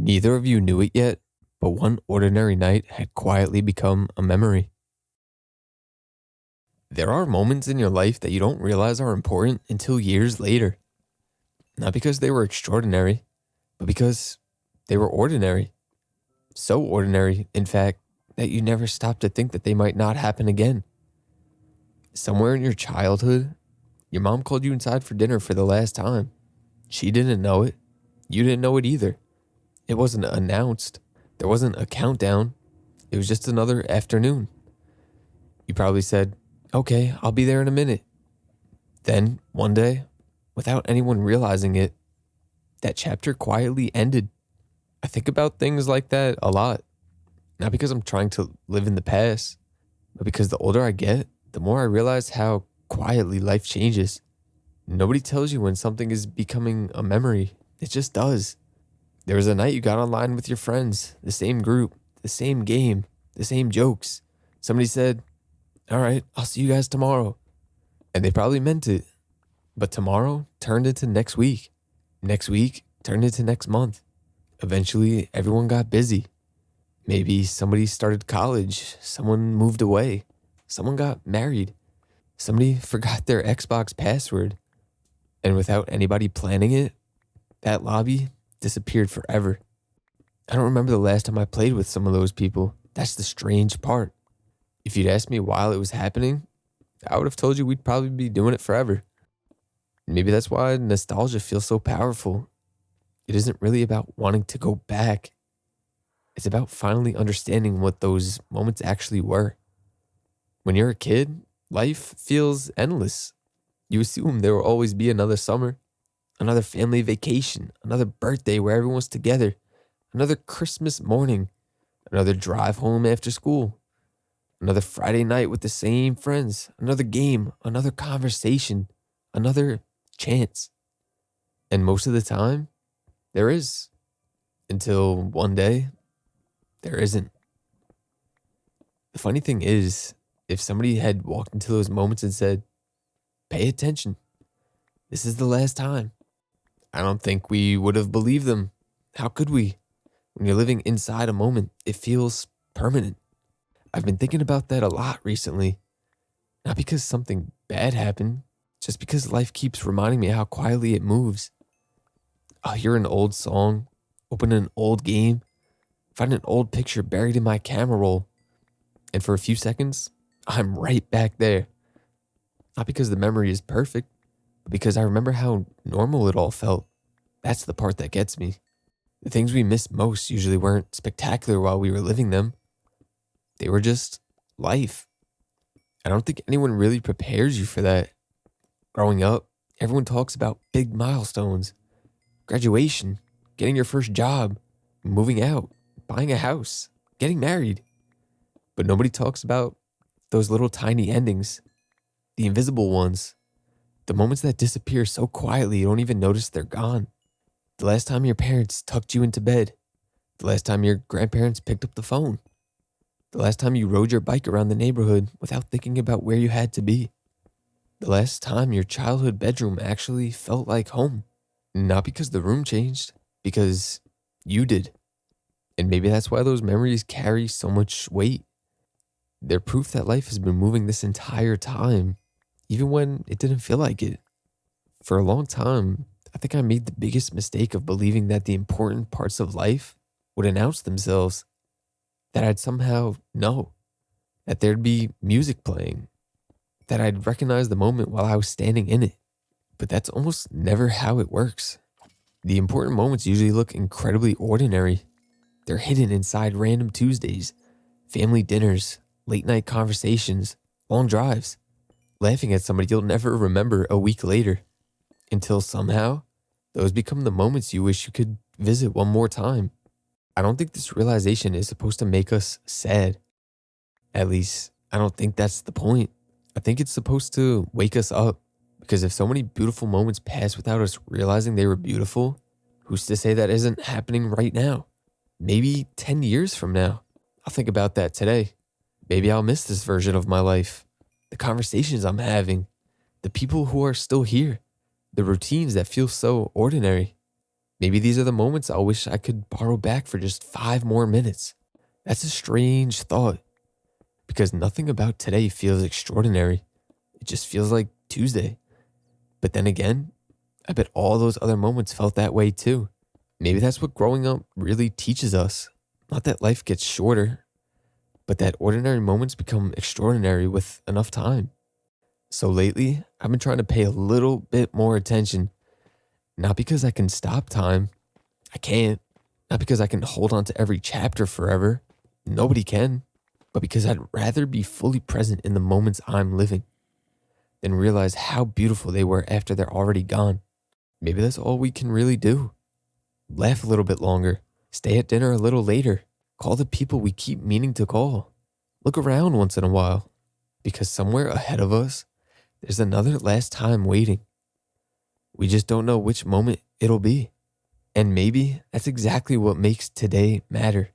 Neither of you knew it yet, but one ordinary night had quietly become a memory. There are moments in your life that you don't realize are important until years later. Not because they were extraordinary, but because they were ordinary. So ordinary, in fact, that you never stopped to think that they might not happen again. Somewhere in your childhood, your mom called you inside for dinner for the last time. She didn't know it. You didn't know it either. It wasn't announced. There wasn't a countdown. It was just another afternoon. You probably said, "Okay, I'll be there in a minute." Then, one day, without anyone realizing it, that chapter quietly ended. I think about things like that a lot. Not because I'm trying to live in the past, but because the older I get, the more I realize how quietly life changes. Nobody tells you when something is becoming a memory. It just does. There was a night you got online with your friends, the same group, the same game, the same jokes. Somebody said, "All right, I'll see you guys tomorrow." And they probably meant it. But tomorrow turned into next week. Next week turned into next month. Eventually, everyone got busy. Maybe somebody started college. Someone moved away. Someone got married. Somebody forgot their Xbox password. And without anybody planning it, that lobby disappeared forever. I don't remember the last time I played with some of those people. That's the strange part. If you'd asked me while it was happening, I would have told you we'd probably be doing it forever. Maybe that's why nostalgia feels so powerful. It isn't really about wanting to go back. It's about finally understanding what those moments actually were. When you're a kid, life feels endless. You assume there will always be another summer, another family vacation, another birthday where everyone's together, another Christmas morning, another drive home after school, another Friday night with the same friends, another game, another conversation, another chance. And most of the time, there is. Until one day, there isn't. The funny thing is, if somebody had walked into those moments and said, "Pay attention, this is the last time," I don't think we would have believed them. How could we? When you're living inside a moment, it feels permanent. I've been thinking about that a lot recently. Not because something bad happened, just because life keeps reminding me how quietly it moves. I'll hear an old song, open an old game, find an old picture buried in my camera roll, and for a few seconds, I'm right back there. Not because the memory is perfect, but because I remember how normal it all felt. That's the part that gets me. The things we miss most usually weren't spectacular while we were living them. They were just life. I don't think anyone really prepares you for that. Growing up, everyone talks about big milestones, graduation, getting your first job, moving out, buying a house, getting married. But nobody talks about those little tiny endings, the invisible ones, the moments that disappear so quietly you don't even notice they're gone. The last time your parents tucked you into bed, the last time your grandparents picked up the phone, the last time you rode your bike around the neighborhood without thinking about where you had to be, the last time your childhood bedroom actually felt like home. Not because the room changed, because you did. And maybe that's why those memories carry so much weight. They're proof that life has been moving this entire time, even when it didn't feel like it. For a long time, I think I made the biggest mistake of believing that the important parts of life would announce themselves, that I'd somehow know, that there'd be music playing, that I'd recognize the moment while I was standing in it. But that's almost never how it works. The important moments usually look incredibly ordinary. They're hidden inside random Tuesdays, family dinners, late night conversations, long drives, laughing at somebody you'll never remember a week later. Until somehow, those become the moments you wish you could visit one more time. I don't think this realization is supposed to make us sad. At least, I don't think that's the point. I think it's supposed to wake us up. Because if so many beautiful moments pass without us realizing they were beautiful, who's to say that isn't happening right now? Maybe 10 years from now. I'll think about that today. Maybe I'll miss this version of my life. The conversations I'm having. The people who are still here. The routines that feel so ordinary. Maybe these are the moments I wish I could borrow back for just 5 more minutes. That's a strange thought because nothing about today feels extraordinary. It just feels like Tuesday. But then again, I bet all those other moments felt that way too. Maybe that's what growing up really teaches us. Not that life gets shorter, but that ordinary moments become extraordinary with enough time. So lately, I've been trying to pay a little bit more attention, not because I can stop time. I can't. Not because I can hold on to every chapter forever. Nobody can. But because I'd rather be fully present in the moments I'm living than realize how beautiful they were after they're already gone. Maybe that's all we can really do. Laugh a little bit longer. Stay at dinner a little later. Call the people we keep meaning to call. Look around once in a while. Because somewhere ahead of us, there's another last time waiting. We just don't know which moment it'll be. And maybe that's exactly what makes today matter.